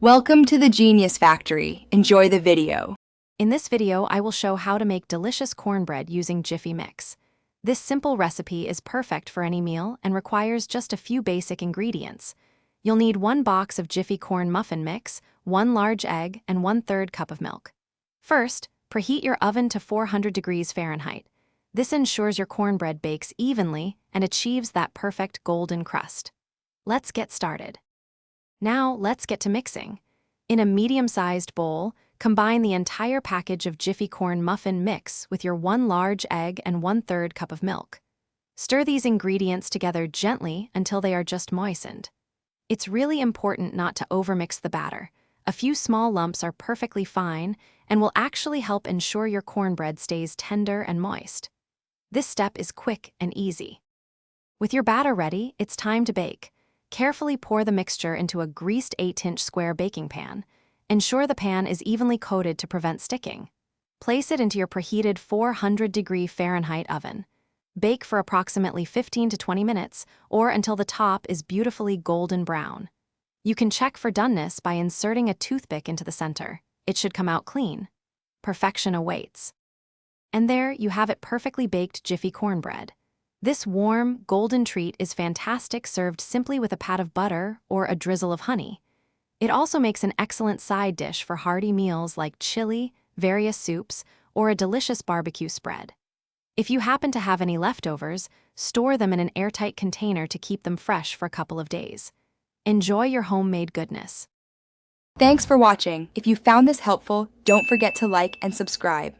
Welcome to the Genius Factory. Enjoy the video. In this video, I will show how to make delicious cornbread using Jiffy mix. This simple recipe is perfect for any meal and requires just a few basic ingredients. You'll need 1 box of Jiffy corn muffin mix, 1 large egg, and 1/3 cup of milk. First, preheat your oven to 400 degrees Fahrenheit. This ensures your cornbread bakes evenly and achieves that perfect golden crust. Let's get started. Now, let's get to mixing. In a medium-sized bowl, combine the entire package of Jiffy corn muffin mix with your 1 large egg and 1/3 cup of milk. Stir these ingredients together gently until they are just moistened. It's really important not to overmix the batter. A few small lumps are perfectly fine and will actually help ensure your cornbread stays tender and moist. This step is quick and easy. With your batter ready, it's time to bake. Carefully pour the mixture into a greased 8-inch square baking pan. Ensure the pan is evenly coated to prevent sticking. Place it into your preheated 400-degree Fahrenheit oven. Bake for approximately 15 to 20 minutes, or until the top is beautifully golden brown. You can check for doneness by inserting a toothpick into the center. It should come out clean. Perfection awaits. And there you have it, perfectly baked Jiffy cornbread. This warm, golden treat is fantastic served simply with a pat of butter or a drizzle of honey. It also makes an excellent side dish for hearty meals like chili, various soups, or a delicious barbecue spread. If you happen to have any leftovers, store them in an airtight container to keep them fresh for a couple of days. Enjoy your homemade goodness. Thanks for watching. If you found this helpful, don't forget to like and subscribe.